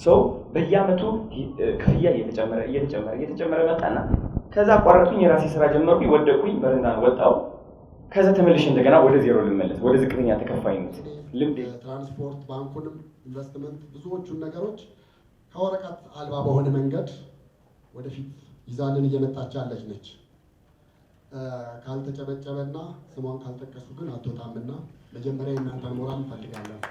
ሰው በየአመቱ ክፍያ እየተጨመረ መጣና ከዛ አቋረጥኩኝ የራሴ ስራ ጀመርኩኝ ወደኩኝ በረንዳን ወጣው ከዛ ተመልሼ እንደገና ወደ ዜሮ ልመለስ ወደ ዝቅተኛ ተከፋይነት ልምድ ትራንስፖርት ባንኩንም ኢንቨስትመንት ብዙዎቹን ነገሮች ከወረቀት አልባ በሆነ መንገድ ወደፊት ይዛልን እየመጣች ያለች ነች። ካልተጨበጨበና ስሟን ካልጠቀሱ ግን አትወጣምና መጀመሪያ እናንተን ሞራል እንፈልጋለን።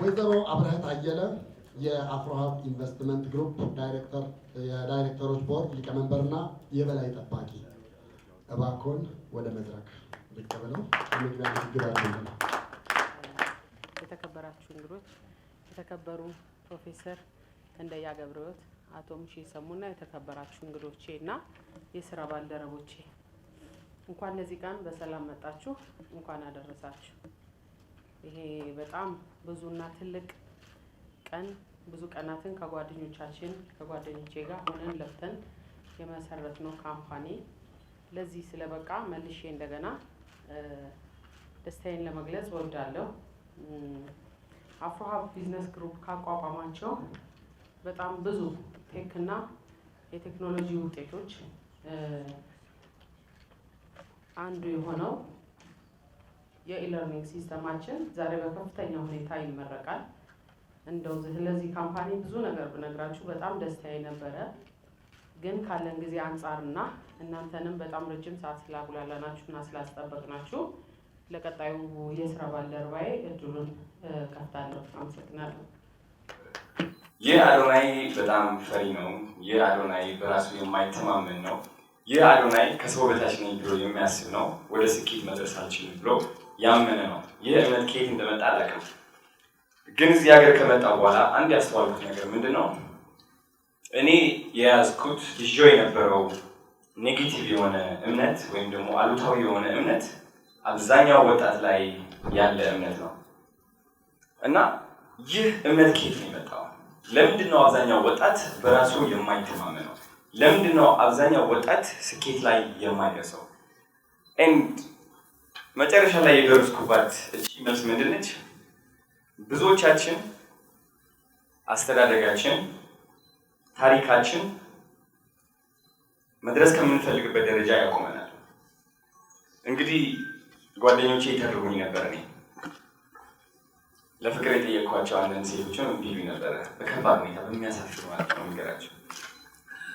ወይዘሮ አብረህት አየለ የአፍሮሀብ ኢንቨስትመንት ግሩፕ የዳይሬክተሮች ቦርድ ሊቀመንበርና የበላይ ጠባቂ፣ እባክዎን ወደ መድረክ ብቅ ብለው የመግቢያ ንግግር ያድርጉልን። የተከበራችሁ እንግዶች፣ የተከበሩ ፕሮፌሰር ክንደያ ገብረሕይወት፣ አቶ ሙሼ ሰሙና የተከበራችሁ እንግዶቼ እና የስራ ባልደረቦቼ እንኳን ለዚህ ቀን በሰላም መጣችሁ፣ እንኳን አደረሳችሁ። ይሄ በጣም ብዙና ትልቅ ቀን ብዙ ቀናትን ከጓደኞቼ ጋር ሆነን ለፍተን የመሰረትነው ካምፓኒ ለዚህ ስለበቃ መልሼ እንደገና ደስታዬን ለመግለጽ እወዳለሁ። አፍሮሀብ ቢዝነስ ግሩፕ ካቋቋማቸው በጣም ብዙ ቴክና የቴክኖሎጂ ውጤቶች አንዱ የሆነው የኢለርኒንግ ሲስተማችን ዛሬ በከፍተኛ ሁኔታ ይመረቃል። እንደው ስለዚህ ካምፓኒ ብዙ ነገር ብነግራችሁ በጣም ደስታዬ ነበረ። ግን ካለን ጊዜ አንጻርና እናንተንም በጣም ረጅም ሰዓት ስላጉላላናችሁና ስላስጠበቅናችሁ ለቀጣዩ የስራ ባልደረባዬ እድሉን ከፍታለሁ። አመሰግናለሁ። ይህ አዶናይ በጣም ፈሪ ነው። ይህ አዶናይ በራሱ የማይተማመን ነው። ይህ አዶናይ ከሰው በታች ነኝ ብሎ የሚያስብ ነው። ወደ ስኬት መድረስ አልችልም ብሎ ያመነ ነው። ይህ እምነት ከየት እንደመጣ አላውቅም። ግን እዚህ ሀገር ከመጣ በኋላ አንድ ያስተዋልኩት ነገር ምንድን ነው? እኔ የያዝኩት ይዤው የነበረው ኔጌቲቭ የሆነ እምነት ወይም ደግሞ አሉታዊ የሆነ እምነት አብዛኛው ወጣት ላይ ያለ እምነት ነው እና ይህ እምነት ከየት ነው የመጣው? ለምንድን ነው አብዛኛው ወጣት በራሱ የማይተማመነው? ለምንድን ነው አብዛኛው ወጣት ስኬት ላይ የማይደርሰው? መጨረሻ ላይ የደረስኩባት እቺ መልስ ምንድን ነች? ብዙዎቻችን አስተዳደጋችን፣ ታሪካችን መድረስ ከምንፈልግበት ደረጃ ያቆመናል። እንግዲህ ጓደኞቼ ይተርጉኝ ነበር። እኔ ለፍቅር የጠየቅኳቸው አንዳንድ ሴቶችን እንዲሉ ነበረ በከባድ ሁኔታ በሚያሳፍር ማለት ነው ነገራቸው።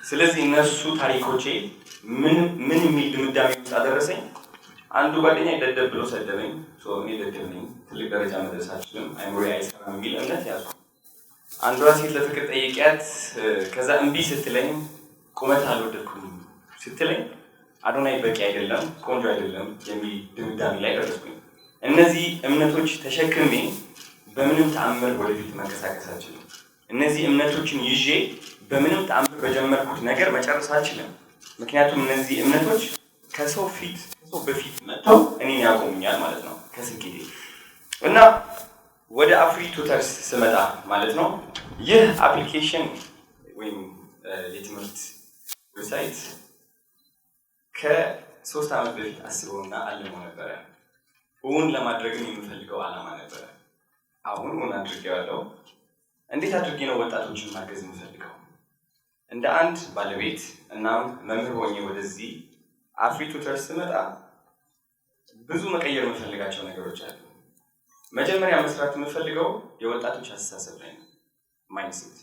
ስለዚህ እነሱ ታሪኮቼ ምን የሚል ድምዳሜ ውስጥ አደረሰኝ? አንዱ ጓደኛ ደደብ ብሎ ሰደበኝ። እኔ ደደብ ነኝ፣ ትልቅ ደረጃ መድረስ አልችልም፣ አይምሮዬ አይሰራም የሚል እምነት ያዙ። አንዷ ሴት ለፍቅር ጠይቂያት ከዛ እምቢ ስትለኝ ቁመት አልወደድኩም ስትለኝ አዶናይ በቂ አይደለም፣ ቆንጆ አይደለም የሚል ድምዳሜ ላይ ደረስኩኝ። እነዚህ እምነቶች ተሸክሜ በምንም ተአምር ወደፊት መንቀሳቀስ አልችልም። እነዚህ እምነቶችን ይዤ በምንም ተአምር በጀመርኩት ነገር መጨረስ አልችልም። ምክንያቱም እነዚህ እምነቶች ከሰው በፊት መጥተው እኔን ያቆሙኛል ማለት ነው ከስኬቴ። እና ወደ አፍሪ ቱተርስ ስመጣ ማለት ነው ይህ አፕሊኬሽን ወይም የትምህርት ዌብሳይት ከ3 ዓመት በፊት አስበውና አልሞ ነበረ። እውን ለማድረግም የምፈልገው ዓላማ ነበረ። አሁን እውን አድርጌዋለሁ። እንዴት አድርጌ ነው ወጣቶችን ማገዝ የምፈልገው? እንደ አንድ ባለቤት እና መምህር ሆኜ ወደዚህ አፍሪ ቱተርስ ስመጣ ብዙ መቀየር የምፈልጋቸው ነገሮች አሉ። መጀመሪያ መስራት የምፈልገው የወጣቶች አስተሳሰብ ላይ ነው። ማይንድሴት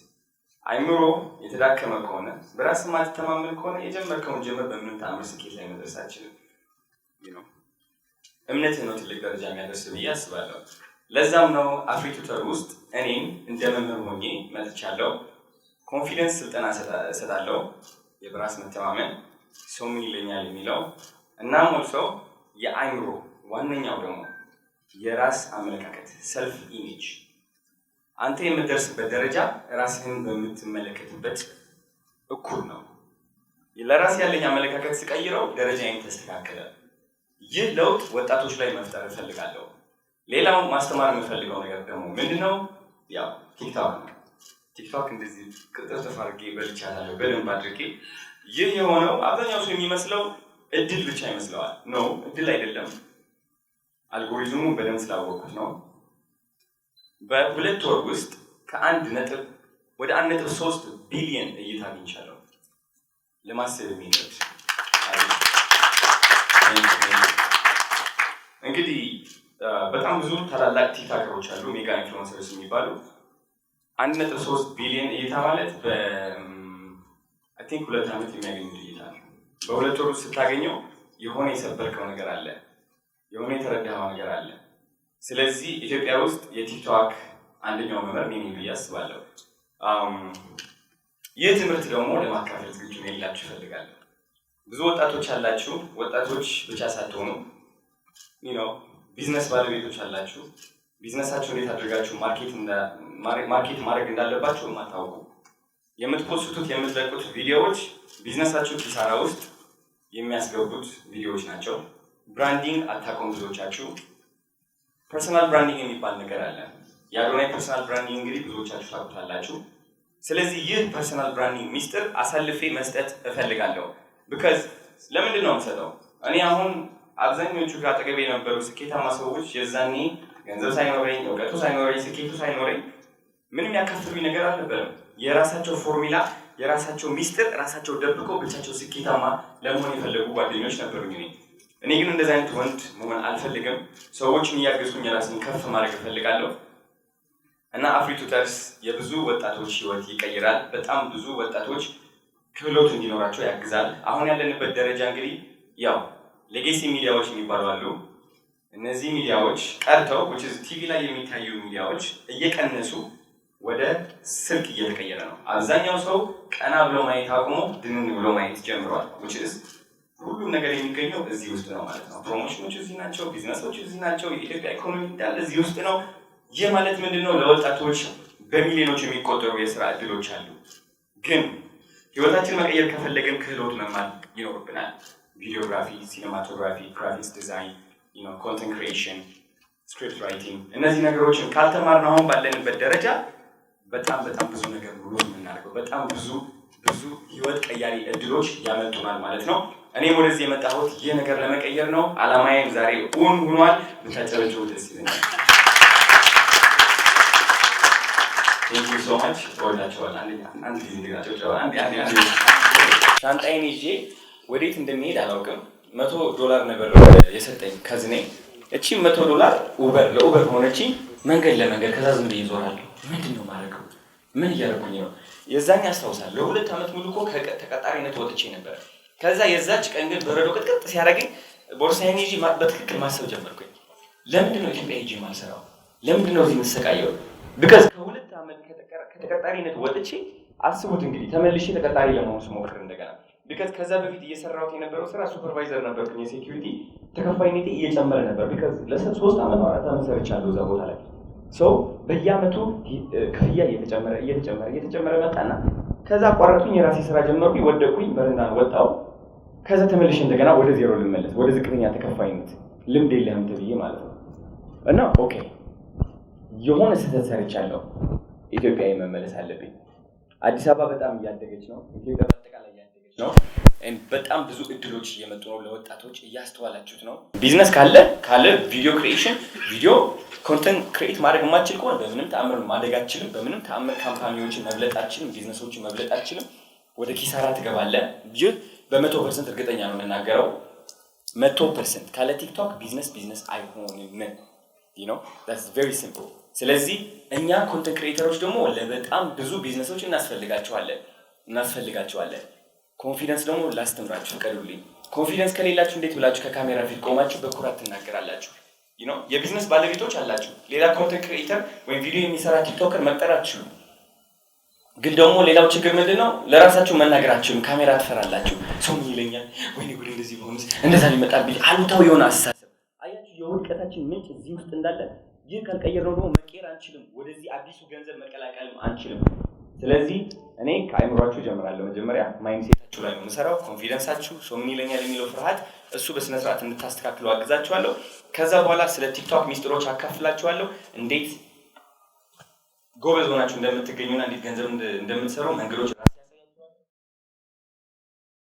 አይምሮ የተዳከመ ከሆነ በራስ ማትተማመን ከሆነ የጀመርከውን ጀምር በምንም ተአምር ስኬት ላይ መድረስ አትችልም። እምነትህ ነው ትልቅ ደረጃ የሚያደርስ ብዬ አስባለሁ። ለዛም ነው አፍሪ ቱተር ውስጥ እኔም እንደ መምህር ሆኜ መጥቻለሁ። ኮንፊደንስ ስልጠና እሰጣለሁ። የበራስ መተማመን ሰው ምን ይለኛል የሚለው እና ሞልሰው የአይምሮ ዋነኛው ደግሞ የራስ አመለካከት ሰልፍ ኢሜጅ፣ አንተ የምትደርስበት ደረጃ ራስህን በምትመለከትበት እኩል ነው። ለራስ ያለኝ አመለካከት ስቀይረው ደረጃዬን ተስተካከለ። ይህ ለውጥ ወጣቶች ላይ መፍጠር እፈልጋለሁ። ሌላው ማስተማር የምፈልገው ነገር ደግሞ ምንድነው? ያው ቲክቶክ ነው። ቲክቶክ እንደዚህ ቅጥር ተፋርጌ በልቻለሁ በደንብ አድርጌ። ይህ የሆነው አብዛኛው ሰው የሚመስለው እድል ብቻ ይመስለዋል። ነው እድል አይደለም። አልጎሪዝሙ በደንብ ስላወቅኩት ነው። በሁለት ወር ውስጥ ወደ 1.3 ቢሊዮን እይታ አግኝቻለሁ። ለማሰብ የሚነድ እንግዲህ በጣም ብዙ ታላላቅ ቲክቶከሮች አሉ፣ ሜጋ ኢንፍሉዌንሰርስ የሚባሉ 1.3 ቢሊዮን እይታ ማለት አይ ቲንክ 2 ዓመት የሚያገኙት እይታ ነው። በሁለት ወር ውስጥ ስታገኘው የሆነ የሰበርከው ነገር አለ፣ የሆነ የተረዳኸው ነገር አለ። ስለዚህ ኢትዮጵያ ውስጥ የቲክቶክ አንደኛው መምህር እኔ ነኝ ብዬ አስባለሁ። ይህ ትምህርት ደግሞ ለማካፈል ዝግጁ ነኝ ልላችሁ እፈልጋለሁ። ብዙ ወጣቶች አላችሁ፣ ወጣቶች ብቻ ሳትሆኑ ቢዝነስ ባለቤቶች አላችሁ። ቢዝነሳችሁ እንዴት አድርጋችሁ ማርኬት ማድረግ እንዳለባችሁ የማታውቁ የምትፖስቱት የምትለቁት ቪዲዮዎች ቢዝነሳችሁ ኪሳራ ውስጥ የሚያስገቡት ቪዲዮዎች ናቸው። ብራንዲንግ አታውቁም ብዙዎቻችሁ። ፐርሰናል ብራንዲንግ የሚባል ነገር አለ። የአዶናይ ፐርሰናል ብራንዲንግ እንግዲህ ብዙዎቻችሁ ታውቁታላችሁ። ስለዚህ ይህ ፐርሰናል ብራንዲንግ ሚስጥር አሳልፌ መስጠት እፈልጋለሁ። ቢካዝ ለምንድን ነው የምሰጠው? እኔ አሁን አብዛኞቹ ከአጠገቤ የነበሩ ስኬታማ ሰዎች የዛኔ ገንዘብ ሳይኖረኝ፣ እውቀቱ ሳይኖረኝ፣ ስኬቱ ሳይኖረኝ ምንም ያካፍሉኝ ነገር አልነበረም። የራሳቸው ፎርሙላ፣ የራሳቸው ሚስጥር ራሳቸው ደብቆ ብቻቸው ስኬታማ ለመሆን የፈለጉ ጓደኞች ነበሩኝ። እኔ ግን እንደዚህ አይነት ወንድ መሆን አልፈልግም። ሰዎችን እያገዝኩኝ የራሴን ከፍ ማድረግ እፈልጋለሁ እና አፍሪ ቱተርስ የብዙ ወጣቶች ህይወት ይቀይራል። በጣም ብዙ ወጣቶች ክህሎት እንዲኖራቸው ያግዛል። አሁን ያለንበት ደረጃ እንግዲህ ያው ሌጌሲ ሚዲያዎች የሚባሉ አሉ። እነዚህ ሚዲያዎች ቀርተው ቲቪ ላይ የሚታዩ ሚዲያዎች እየቀነሱ ወደ ስልክ እየተቀየረ ነው። አብዛኛው ሰው ቀና ብሎ ማየት አቁሞ ድንን ብሎ ማየት ጀምሯል። ሁሉም ነገር የሚገኘው እዚህ ውስጥ ነው ማለት ነው። ፕሮሞሽኖች እዚህ ናቸው፣ ቢዝነሶች እዚህ ናቸው፣ የኢትዮጵያ ኢኮኖሚ እንዳለ እዚህ ውስጥ ነው። ይህ ማለት ምንድነው? ለወጣቶች በሚሊዮኖች የሚቆጠሩ የስራ እድሎች አሉ። ግን ህይወታችን መቀየር ከፈለገን ክህሎት መማር ይኖርብናል። ቪዲዮግራፊ፣ ሲኔማቶግራፊ፣ ግራፊክስ ዲዛይን፣ ኮንተንት ክሪኤሽን፣ ስክሪፕት ራይቲንግ፣ እነዚህ ነገሮችን ካልተማርን አሁን ባለንበት ደረጃ በጣም ብዙ ነገር ነው የምናደርገው። በጣም ብዙ ህይወት ቀያሪ እድሎች ያመልጡናል ማለት ነው። እኔም ወደዚህ የመጣሁት ይህ ነገር ለመቀየር ነው። አላማዬም ዛሬ እውን ሆኗል። ብታጨበጭቡ ደስ ይለኛል። ቴንክ ዩ ሶ ማች። ወዳቸዋል። አንድ ጊዜ ድጋቸው ሻንጣዬን ይዤ ወዴት እንደሚሄድ አላውቅም። $100 ነበር የሰጠኝ ከዝኔ። እቺ $100 ለኡበር ሆነች። መንገድ ለመንገድ ከዛ ዝም ብዬ እዞራለሁ። ምንድን ነው ማድረገው? ምን እያደረኩኝ ነው? የዛኝ አስታውሳለሁ። ለ2 ዓመት ሙሉ እኮ ከተቀጣሪነት ወጥቼ ነበር። ከዛ የዛች ቀን ግን በረዶ ቅጥቅጥ ሲያደርገኝ ቦርሳዬን ይዤ በትክክል ማሰብ ጀመርኩኝ። ለምንድን ነው ኢትዮጵያ ሄጄ የማልሰራው? ለምንድን ነው እዚህ የምትሰቃየው? ቢካዝ ከ2 ዓመት ከተቀጣሪነት ወጥቼ አስቡት እንግዲህ ተመልሼ ተቀጣሪ ለመሆን ስሞክር እንደገና ቢካዝ ከዛ በፊት እየሰራሁት የነበረው ስራ ሱፐርቫይዘር ነበርኩኝ። የሴኩሪቲ ተከፋይነቴ እየጨመረ ነበር። ቢካዝ ለ3 ዓመት 4 ዓመት ሰርቻለሁ እዛ ቦታ ላይ። በየአመቱ ክፍያ እየተጨመረ መጣና ከዛ አቋረጥኩኝ። የራሴ ስራ ጀመርኩኝ፣ ወደቅኩኝ፣ በረንዳን ወጣሁ። ከዛ ተመልሼ እንደገና ወደ ዜሮ ልመለስ፣ ወደ ዝቅተኛ ተከፋይነት። ልምድ የለህም ተብዬ ማለት ነው። እና ኦኬ የሆነ ስህተት ሰርቻለሁ፣ ኢትዮጵያ መመለስ አለብኝ። አዲስ አበባ በጣም እያደገች ነው፣ ኢትዮጵያ በአጠቃላይ እያደገች ነው። በጣም ብዙ እድሎች እየመጡ ነው ለወጣቶች፣ እያስተዋላችሁት ነው። ቢዝነስ ካለ ቪዲዮ ክሪኤሽን፣ ቪዲዮ ኮንተንት ክሬት ማድረግ የማትችል ከሆነ በምንም ተአምር ማደግ አትችልም። በምንም ተአምር ካምፓኒዎችን መብለጥ አትችልም። ቢዝነሶችን መብለጥ አትችልም። ወደ ኪሳራ ትገባለህ። ይህ በ100% እርግጠኛ ነው የምናገረው። 100% ካለ ቲክቶክ ቢዝነስ አይሆንም። that's very simple። ስለዚህ እኛ ኮንተንት ክሬተሮች ደግሞ ለበጣም ብዙ ቢዝነሶች እናስፈልጋቸዋለን። ኮንፊደንስ ደግሞ ላስተምራችሁ ፍቀዱልኝ። ኮንፊደንስ ከሌላችሁ እንዴት ብላችሁ ከካሜራ ፊት ቆማችሁ በኩራት ትናገራላችሁ? የቢዝነስ ባለቤቶች አላችሁ። ሌላ ኮንተንት ክሬተር ወይም ቪዲዮ የሚሰራ ቲክቶከር መቅጠር አትችሉም። ግን ደግሞ ሌላው ችግር ምንድነው? ለራሳችሁ መናገር አትችሉም። ካሜራ ትፈራላችሁ። ሰው ምን ይለኛል? ወይኔ ጉድ እንደዚህ ቢሆንስ እንደዛ ሊመጣብኝ፣ አሉታዊ የሆነ አስተሳሰብ። አያችሁ የውድቀታችን ምንጭ እዚህ ውስጥ እንዳለ። ይህ ካልቀየርነው ደግሞ መቀየር አንችልም። ወደዚህ አዲሱ ገንዘብ መቀላቀልም አንችልም። ስለዚህ እኔ ከአይምሯችሁ ጀምራለሁ። መጀመሪያ ማይንድሴታችሁ ላይ ነው የምሰራው። ኮንፊደንሳችሁ ሰው ምን ይለኛል የሚለው ፍርሃት፣ እሱ በስነ ስርዓት እንድታስተካክሉ አግዛችኋለሁ። ከዛ በኋላ ስለ ቲክቶክ ሚስጥሮች አካፍላችኋለሁ። እንዴት ጎበዝ ሆናችሁ እንደምትገኙና እንዴት ገንዘብ እንደምትሰሩ መንገዶች